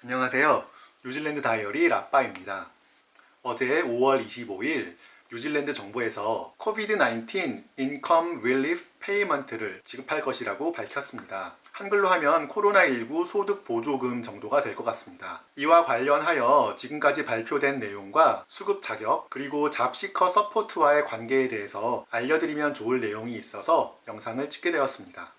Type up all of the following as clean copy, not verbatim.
안녕하세요. 뉴질랜드 다이어리 라빠입니다. 어제 5월 25일 뉴질랜드 정부에서 COVID-19 Income Relief Payment를 지급할 것이라고 밝혔습니다. 한글로 하면 코로나19 소득 보조금 정도가 될 것 같습니다. 이와 관련하여 지금까지 발표된 내용과 수급 자격 그리고 잡시커 서포트와의 관계에 대해서 알려드리면 좋을 내용이 있어서 영상을 찍게 되었습니다.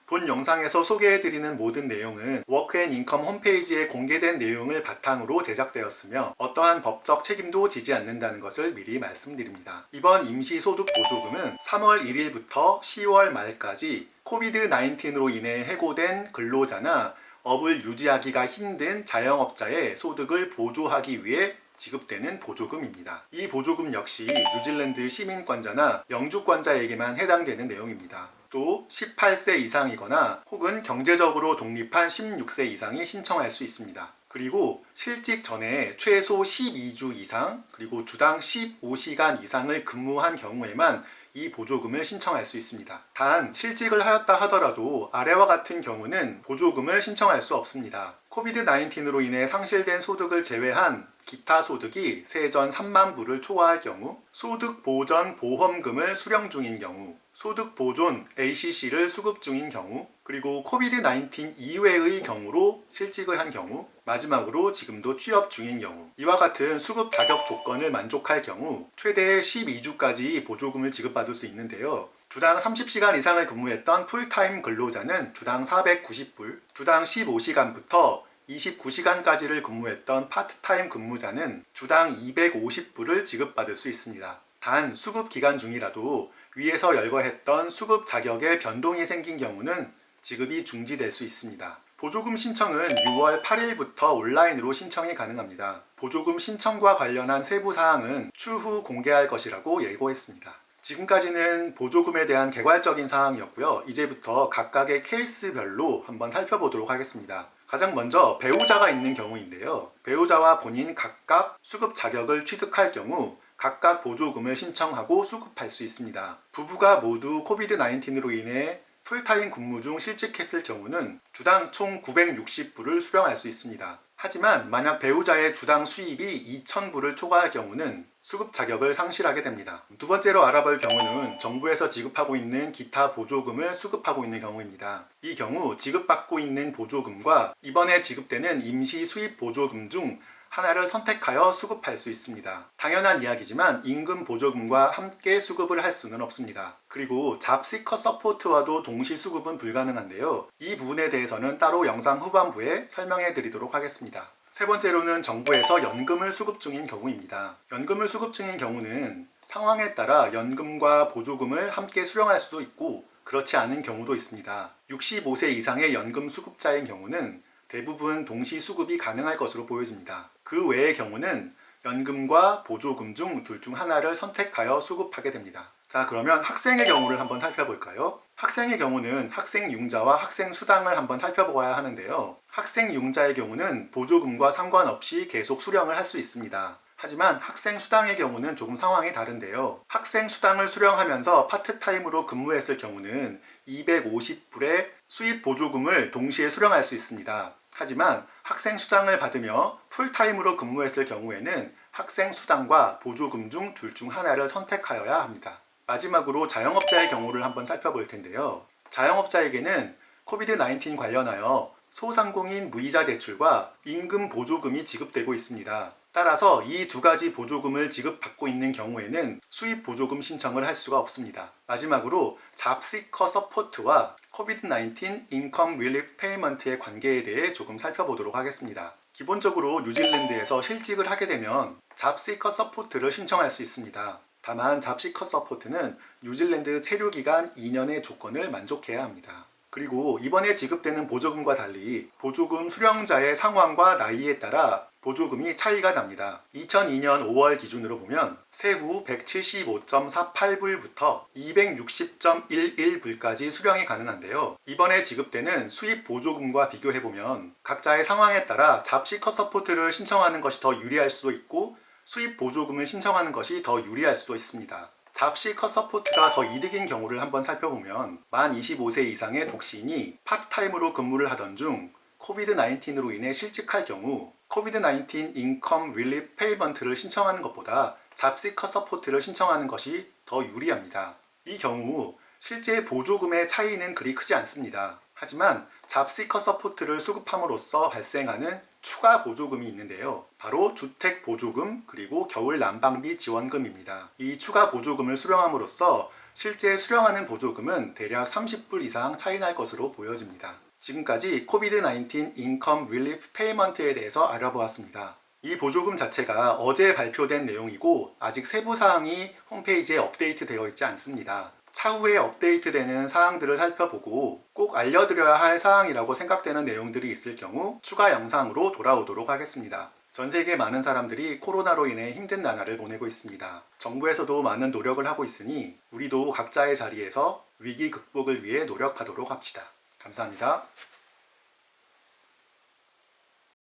본 영상에서 소개해드리는 모든 내용은 워크앤인컴 홈페이지에 공개된 내용을 바탕으로 제작되었으며 어떠한 법적 책임도 지지 않는다는 것을 미리 말씀드립니다. 이번 임시소득보조금은 3월 1일부터 10월 말까지 코비드-19로 인해 해고된 근로자나 업을 유지하기가 힘든 자영업자의 소득을 보조하기 위해 지급되는 보조금입니다. 이 보조금 역시 뉴질랜드 시민권자나 영주권자에게만 해당되는 내용입니다. 또 18세 이상이거나 혹은 경제적으로 독립한 16세 이상이 신청할 수 있습니다. 그리고 실직 전에 최소 12주 이상 그리고 주당 15시간 이상을 근무한 경우에만 이 보조금을 신청할 수 있습니다. 단 실직을 하였다 하더라도 아래와 같은 경우는 보조금을 신청할 수 없습니다. 코비드-19로 인해 상실된 소득을 제외한 기타 소득이 세전 3만 불을 초과할 경우, 소득 보전 보험금을 수령 중인 경우, 소득 보존 ACC를 수급 중인 경우, 그리고 코비드-19 이외의 경우로 실직을 한 경우, 마지막으로 지금도 취업 중인 경우, 이와 같은 수급 자격 조건을 만족할 경우 최대 12주까지 보조금을 지급받을 수 있는데요. 주당 30시간 이상을 근무했던 풀타임 근로자는 주당 490불, 주당 15시간부터 29시간까지를 근무했던 파트타임 근무자는 주당 250불을 지급받을 수 있습니다. 단 수급 기간 중이라도 위에서 열거했던 수급 자격에 변동이 생긴 경우는 지급이 중지될 수 있습니다. 보조금 신청은 6월 8일부터 온라인으로 신청이 가능합니다. 보조금 신청과 관련한 세부 사항은 추후 공개할 것이라고 예고했습니다. 지금까지는 보조금에 대한 개괄적인 사항이었고요. 이제부터 각각의 케이스별로 한번 살펴보도록 하겠습니다. 가장 먼저 배우자가 있는 경우인데요. 배우자와 본인 각각 수급 자격을 취득할 경우 각각 보조금을 신청하고 수급할 수 있습니다. 부부가 모두 코비드-19로 인해 풀타임 근무 중 실직했을 경우는 주당 총 960불을 수령할 수 있습니다. 하지만 만약 배우자의 주당 수입이 2,000불을 초과할 경우는 수급 자격을 상실하게 됩니다. 두 번째로 알아볼 경우는 정부에서 지급하고 있는 기타 보조금을 수급하고 있는 경우입니다. 이 경우 지급받고 있는 보조금과 이번에 지급되는 임시 수입 보조금 중 하나를 선택하여 수급할 수 있습니다. 당연한 이야기지만 임금 보조금과 함께 수급을 할 수는 없습니다. 그리고 잡시커 서포트와도 동시 수급은 불가능한데요. 이 부분에 대해서는 따로 영상 후반부에 설명해 드리도록 하겠습니다. 세 번째로는 정부에서 연금을 수급 중인 경우입니다. 연금을 수급 중인 경우는 상황에 따라 연금과 보조금을 함께 수령할 수도 있고 그렇지 않은 경우도 있습니다. 65세 이상의 연금 수급자인 경우는 대부분 동시 수급이 가능할 것으로 보여집니다. 그 외의 경우는 연금과 보조금 중 둘 중 하나를 선택하여 수급하게 됩니다. 자, 그러면 학생의 경우를 한번 살펴볼까요? 학생의 경우는 학생융자와 학생수당을 한번 살펴보아야 하는데요. 학생융자의 경우는 보조금과 상관없이 계속 수령을 할 수 있습니다. 하지만 학생수당의 경우는 조금 상황이 다른데요. 학생수당을 수령하면서 파트타임으로 근무했을 경우는 250불의 수입 보조금을 동시에 수령할 수 있습니다. 하지만 학생수당을 받으며 풀타임으로 근무했을 경우에는 학생수당과 보조금 중 둘 중 하나를 선택하여야 합니다. 마지막으로 자영업자의 경우를 한번 살펴볼 텐데요. 자영업자에게는 코비드-19 관련하여 소상공인 무이자 대출과 임금 보조금이 지급되고 있습니다. 따라서 이 두 가지 보조금을 지급받고 있는 경우에는 수입 보조금 신청을 할 수가 없습니다. 마지막으로 잡시커 서포트와 COVID-19 Income Relief Payment의 관계에 대해 조금 살펴보도록 하겠습니다. 기본적으로 뉴질랜드에서 실직을 하게 되면 잡시커 서포트를 신청할 수 있습니다. 다만 잡시커 서포트는 뉴질랜드 체류기간 2년의 조건을 만족해야 합니다. 그리고 이번에 지급되는 보조금과 달리 보조금 수령자의 상황과 나이에 따라 보조금이 차이가 납니다. 2002년 5월 기준으로 보면 세후 175.48불부터 260.11불까지 수령이 가능한데요. 이번에 지급되는 수입 보조금과 비교해보면 각자의 상황에 따라 잡시커 서포트를 신청하는 것이 더 유리할 수도 있고 수입 보조금을 신청하는 것이 더 유리할 수도 있습니다. 잡시커 서포트가 더 이득인 경우를 한번 살펴보면 만 25세 이상의 독신이 파트타임으로 근무를 하던 중 코비드-19로 인해 실직할 경우 코비드-19 인컴 릴리프 페이먼트를 신청하는 것보다 잡시커 서포트를 신청하는 것이 더 유리합니다. 이 경우 실제 보조금의 차이는 그리 크지 않습니다. 하지만 잡시커 서포트를 수급함으로써 발생하는 추가 보조금이 있는데요. 바로 주택 보조금 그리고 겨울 난방비 지원금입니다. 이 추가 보조금을 수령함으로써 실제 수령하는 보조금은 대략 30불 이상 차이 날 것으로 보여집니다. 지금까지 코비드-19 인컴 릴리프 페이먼트에 대해서 알아보았습니다. 이 보조금 자체가 어제 발표된 내용이고 아직 세부 사항이 홈페이지에 업데이트 되어 있지 않습니다. 차후에 업데이트되는 사항들을 살펴보고 꼭 알려드려야 할 사항이라고 생각되는 내용들이 있을 경우 추가 영상으로 돌아오도록 하겠습니다. 전 세계 많은 사람들이 코로나로 인해 힘든 나날을 보내고 있습니다. 정부에서도 많은 노력을 하고 있으니 우리도 각자의 자리에서 위기 극복을 위해 노력하도록 합시다. 감사합니다.